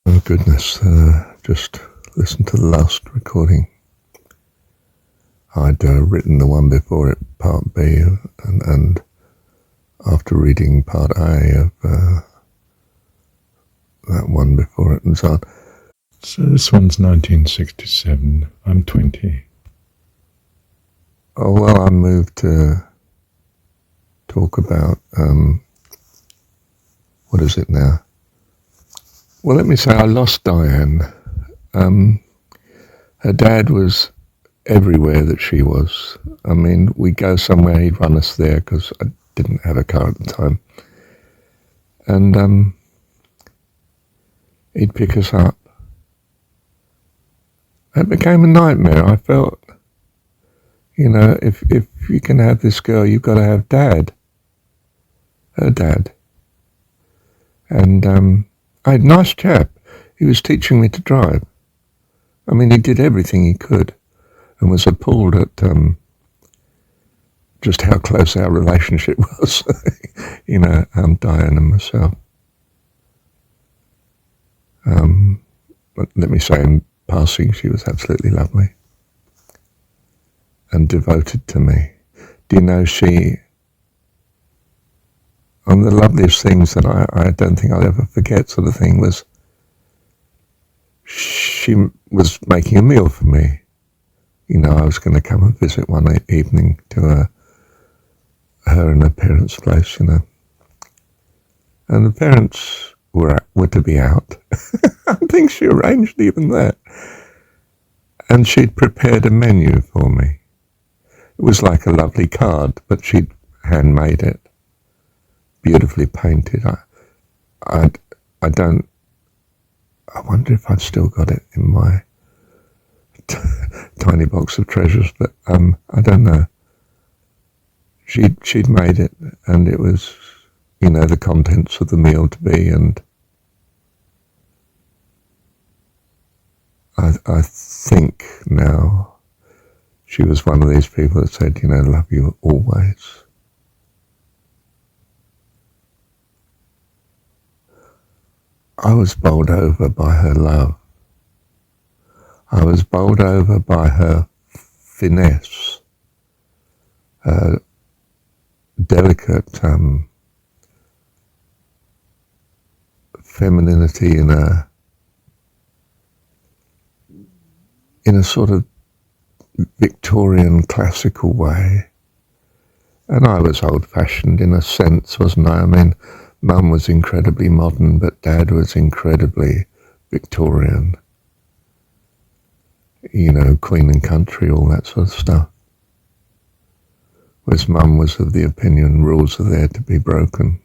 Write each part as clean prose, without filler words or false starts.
Oh goodness, just listen to the last recording. I'd written the one before it, part B, and after reading part A of that one before it and so on. So this one's 1967, I'm 20. Oh well, I'm moved to talk about, what is it now? Well, let me say I lost Diane. Her dad was everywhere that she was. I mean, we'd go somewhere, he'd run us there because I didn't have a car at the time. And he'd pick us up. It became a nightmare. I felt, if you can have this girl, you've got to have Dad. Her dad. And I had a nice chap. He was teaching me to drive. I mean, he did everything he could and was appalled at just how close our relationship was, Diane and myself. But let me say in passing, she was absolutely lovely and devoted to me. Do you know, one of the loveliest things that I don't think I'll ever forget sort of thing was she was making a meal for me. I was going to come and visit one evening to her and her parents' place, And the parents were to be out. I think she arranged even that. And she'd prepared a menu for me. It was like a lovely card, but she'd handmade it, beautifully painted. I wonder if I've still got it in my tiny box of treasures, but I don't know. She'd made it, and it was, the contents of the meal to be, and I think now she was one of these people that said, love you always. I was bowled over by her love. I was bowled over by her finesse, her delicate femininity in a sort of Victorian classical way. And I was old-fashioned in a sense, wasn't I? I mean, Mum was incredibly modern, but Dad was incredibly Victorian. Queen and country, all that sort of stuff. Whereas Mum was of the opinion rules are there to be broken.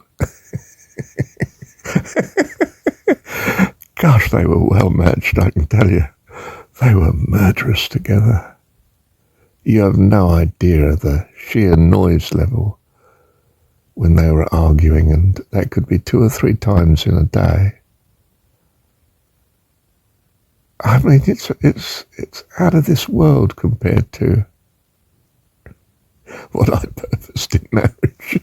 Gosh, they were well matched, I can tell you. They were murderous together. You have no idea of the sheer noise level when they were arguing, and that could be 2 or 3 times in a day. I mean, it's out of this world compared to what I purposed in marriage.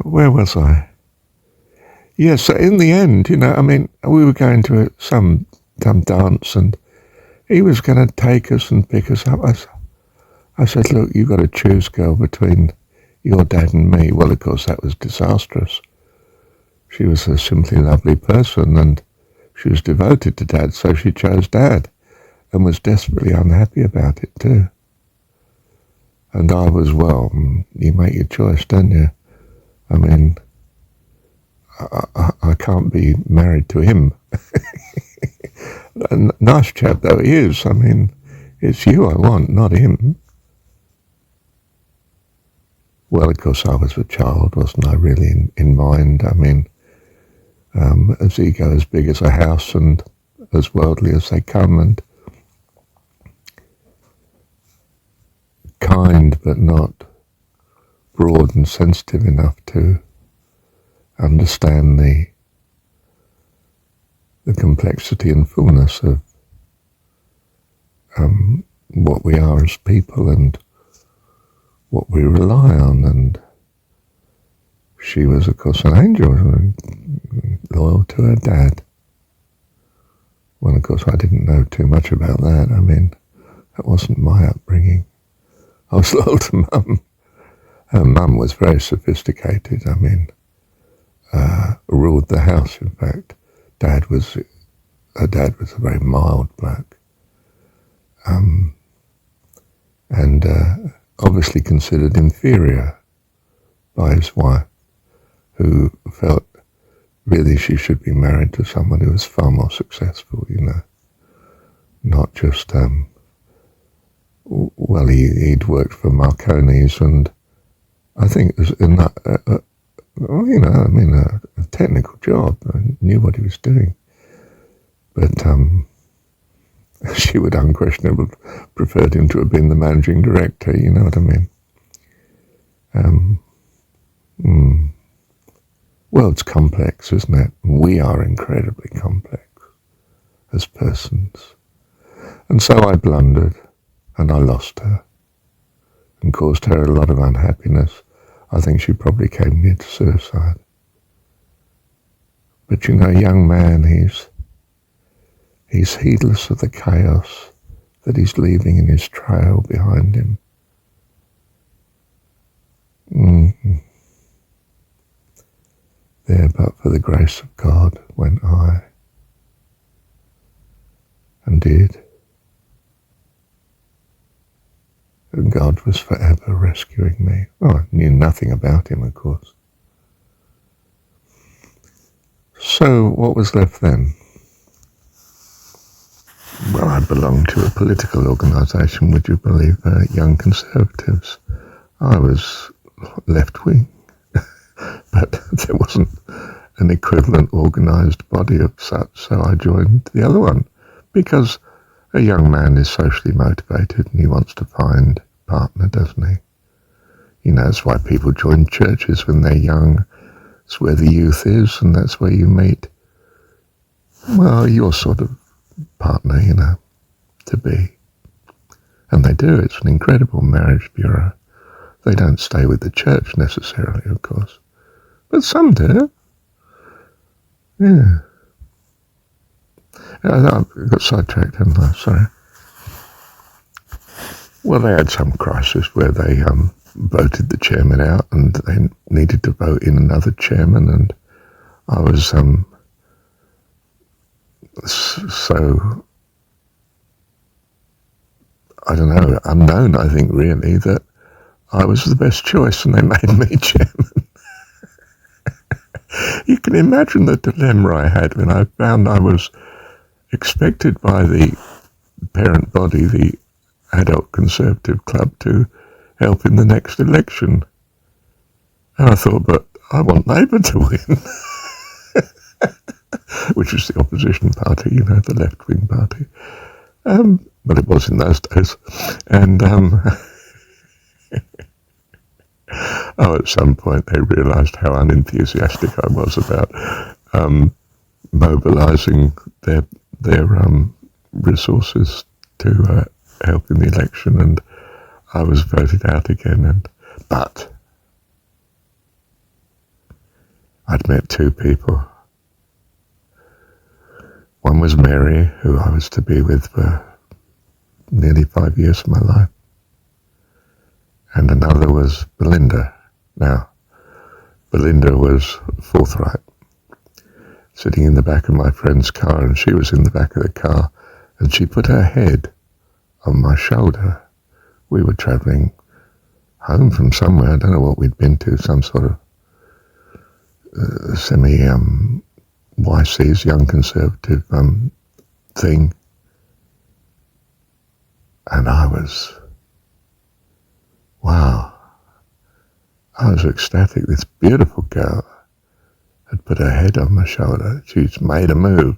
Where was I? Yeah, so in the end, we were going to some dance, and he was going to take us and pick us up. I said, look, you've got to choose, girl, between your dad and me. Well, of course, that was disastrous. She was a simply lovely person, and she was devoted to Dad, so she chose Dad, and was desperately unhappy about it too. And I was, well, you make your choice, don't you? I mean, I can't be married to him. Nice chap though he is. I mean, it's you I want, not him. Well, of course, I was a child, wasn't I, really, in mind? I mean, as ego as big as a house and as worldly as they come, and kind but not broad and sensitive enough to understand the complexity and fullness of what we are as people and what we rely on. And she was, of course, an angel, loyal to her dad. Well, of course, I didn't know too much about that. I mean, that wasn't my upbringing. I was loyal to Mum. Her mum was very sophisticated. I mean, ruled the house, in fact. Her dad was a very mild bloke. And obviously considered inferior by his wife, who felt really she should be married to someone who was far more successful, not just, well, he'd worked for Marconi's, and I think it was a technical job. I knew what he was doing. But she would unquestionably preferred him to have been the managing director, you know what I mean? World's complex, isn't it? We are incredibly complex as persons. And so I blundered, and I lost her, and caused her a lot of unhappiness. I think she probably came near to suicide. But a young man, he's heedless of the chaos that he's leaving in his trail behind him. There, but for the grace of God, went I, and did. And God was forever rescuing me. Oh, I knew nothing about him, of course. So what was left then? Well, I belonged to a political organisation, would you believe, Young Conservatives. I was left-wing, but there wasn't an equivalent organised body of such, so I joined the other one, because a young man is socially motivated and he wants to find a partner, doesn't he? That's why people join churches when they're young. It's where the youth is, and that's where you meet, well, your sort of partner, to be. And they do. It's an incredible marriage bureau. They don't stay with the church necessarily, of course. But some do. Yeah. I got sidetracked, haven't I? Sorry. Well, they had some crisis where they voted the chairman out, and they needed to vote in another chairman, and I was so, I don't know, unknown, I think, really, that I was the best choice, and they made me chairman. You can imagine the dilemma I had when I found I was expected by the parent body, the Adult Conservative Club, to help in the next election. And I thought, but I want Labour to win. Which is the opposition party, the left-wing party. But it was in those days. And at some point they realised how unenthusiastic I was about mobilising their resources to help in the election, and I was voted out again. But I'd met two people. One was Mary, who I was to be with for nearly 5 years of my life. And another was Belinda. Now, Belinda was forthright, sitting in the back of my friend's car, and she was in the back of the car, and she put her head on my shoulder. We were travelling home from somewhere. I don't know what we'd been to, some sort of YC's Young Conservative thing. And I was, wow, I was ecstatic. This beautiful girl had put her head on my shoulder. She's made a move.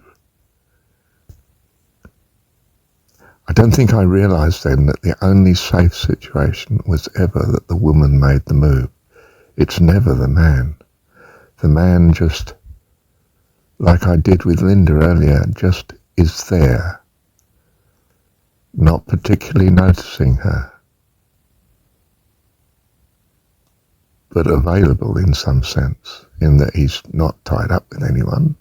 I don't think I realised then that the only safe situation was ever that the woman made the move. It's never the man. The man just, like I did with Linda earlier, just is there, not particularly noticing her. but available in some sense, in that he's not tied up with anyone,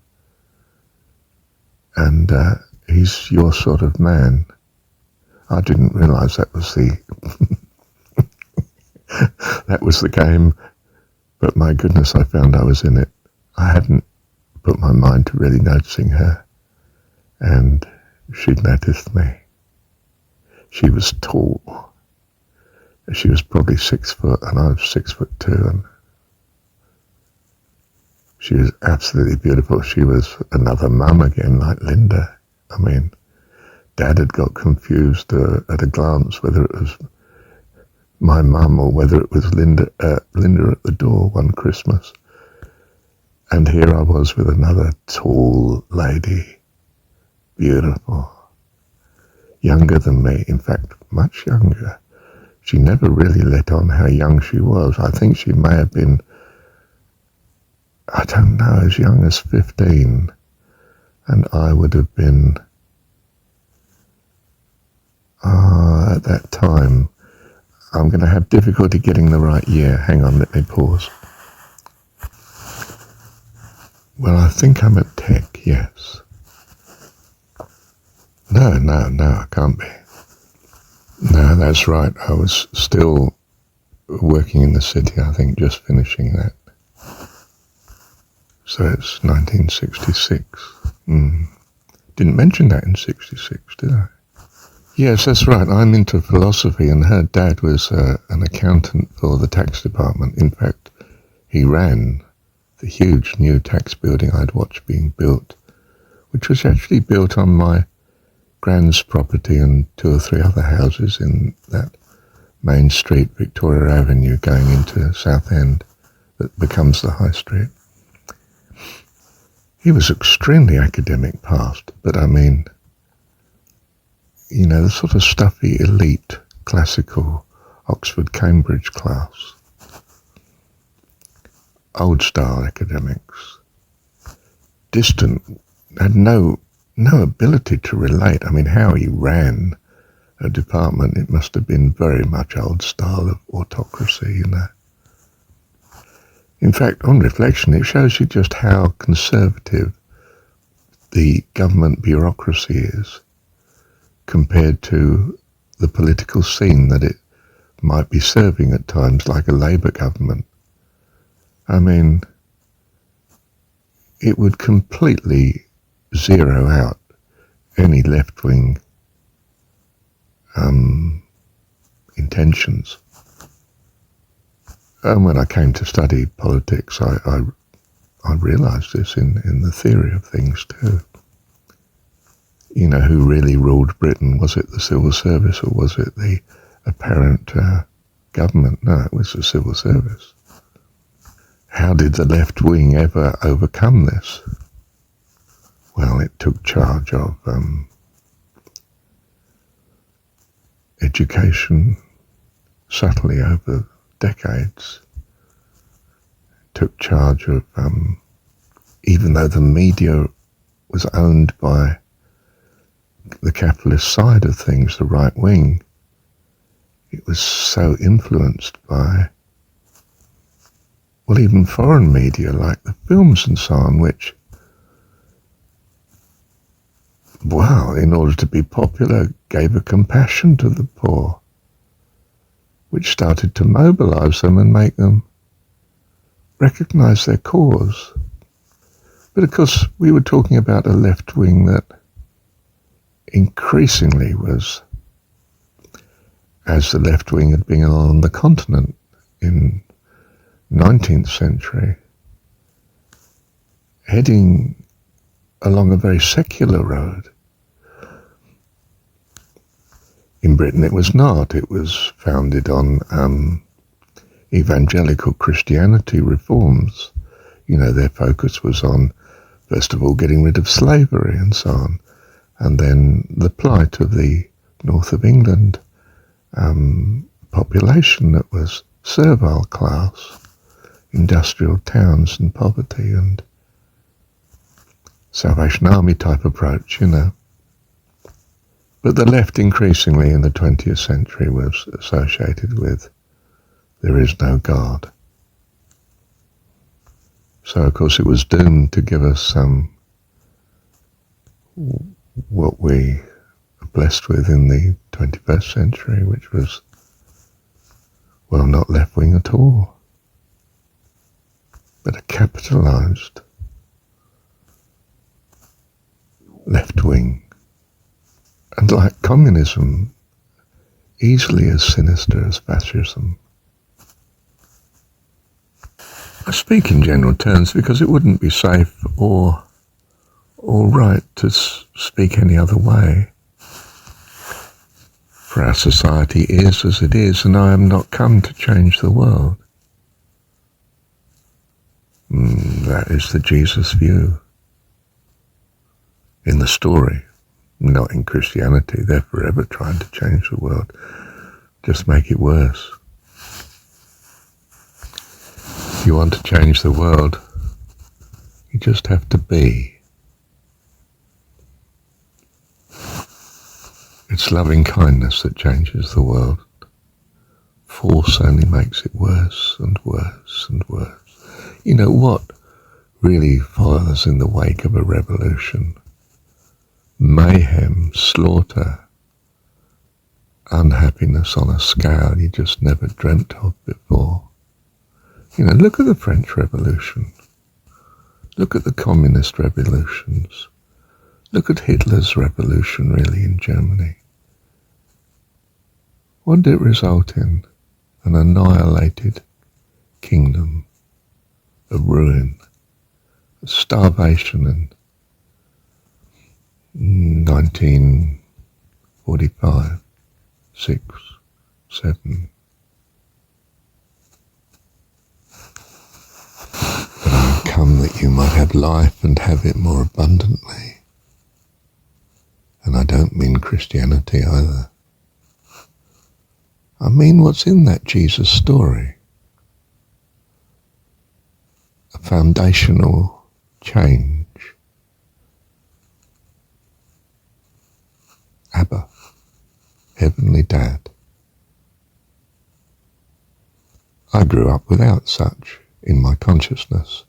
and he's your sort of man. I didn't realise that was the that was the game, but my goodness, I found I was in it. I hadn't put my mind to really noticing her, and she'd noticed me. She was tall. She was probably 6 foot, and I was 6'2", and she was absolutely beautiful. She was another mum again, like Linda. I mean, Dad had got confused at a glance whether it was my mum or whether it was Linda at the door one Christmas. And here I was with another tall lady, beautiful, younger than me, in fact, much younger. She never really let on how young she was. I think she may have been, I don't know, as young as 15. And I would have been, at that time, I'm going to have difficulty getting the right year. Hang on, let me pause. Well, I think I'm at Tech, yes. No, I can't be. No, that's right. I was still working in the city, I think, just finishing that. So it's 1966. Didn't mention that in 66, did I? Yes, that's right. I'm into philosophy, and her dad was an accountant for the tax department. In fact, he ran the huge new tax building I'd watched being built, which was actually built on my grand's property and 2 or 3 other houses in that main street, Victoria Avenue, going into Southend, that becomes the High Street. He was extremely academic past, but I mean, you know, the sort of stuffy, elite, classical Oxford, Cambridge class. Old-style academics. Distant, had no ability to relate. I mean, how he ran a department, it must have been very much old style of autocracy, you know. In fact, on reflection, it shows you just how conservative the government bureaucracy is compared to the political scene that it might be serving at times, like a Labour government. I mean, it would completely zero out any left-wing intentions. And when I came to study politics, I realised this in the theory of things too. You know, who really ruled Britain? Was it the civil service or was it the apparent government? No, it was the civil service. How did the left wing ever overcome this? Well, it took charge of education subtly over decades. It took charge of, even though the media was owned by the capitalist side of things, the right wing, it was so influenced by, well, even foreign media like the films and so on, which, wow, in order to be popular, gave a compassion to the poor, which started to mobilize them and make them recognize their cause. But of course, we were talking about a left wing that increasingly was, as the left wing had been on the continent in 19th century, heading along a very secular road. In Britain it was not. It was founded on evangelical Christianity reforms. You know, their focus was on, first of all, getting rid of slavery and so on, and then the plight of the north of England population that was servile class, industrial towns and poverty, and Salvation Army type approach, you know. But the left increasingly in the 20th century was associated with there is no God. So, of course, it was doomed to give us what we are blessed with in the 21st century, which was, well, not left-wing at all, but a capitalized left-wing, and like communism, easily as sinister as fascism. I speak in general terms because it wouldn't be safe or right to speak any other way. For our society is as it is, and I am not come to change the world. That is the Jesus view. In the story, not in Christianity. They're forever trying to change the world, just make it worse. If you want to change the world, you just have to be. It's loving kindness that changes the world. Force only makes it worse and worse and worse. You know what really follows in the wake of a revolution? Mayhem, slaughter, unhappiness on a scale you just never dreamt of before. You know, look at the French Revolution. Look at the communist revolutions. Look at Hitler's revolution, really, in Germany. What did it result in? An annihilated kingdom, a ruin, a starvation in 1945, 6, 7. But I am come that you might have life and have it more abundantly. And I don't mean Christianity either. I mean what's in that Jesus story. A foundational change. Abba, Heavenly Dad. I grew up without such in my consciousness.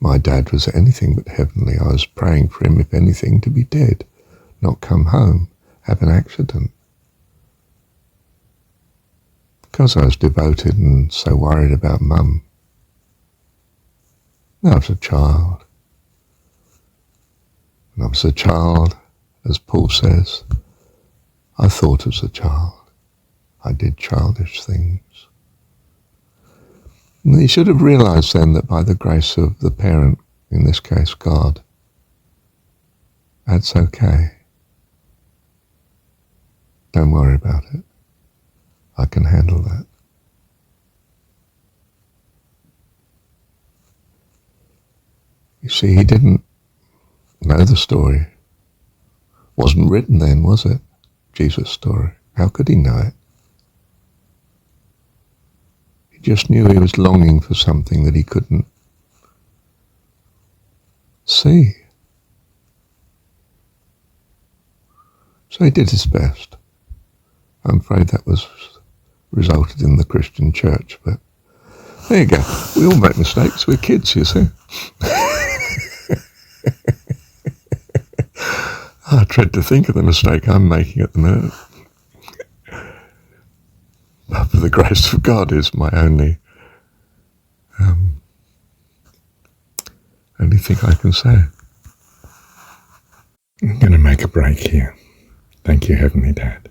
My dad was anything but heavenly. I was praying for him, if anything, to be dead, not come home, have an accident. Because I was devoted and so worried about Mum. I was a child. When I was a child, as Paul says, I thought as a child. I did childish things. And you should have realized then that by the grace of the parent, in this case God, that's okay. Don't worry about it. I can handle that. You see, he didn't know the story. Wasn't written then, was it? Jesus' story. How could he know it? He just knew he was longing for something that he couldn't see. So he did his best. I'm afraid that resulted in the Christian church, but there you go. We all make mistakes. We're kids, you see. I dread to think of the mistake I'm making at the minute. But for the grace of God is my only thing I can say. I'm going to make a break here. Thank you, Heavenly Dad.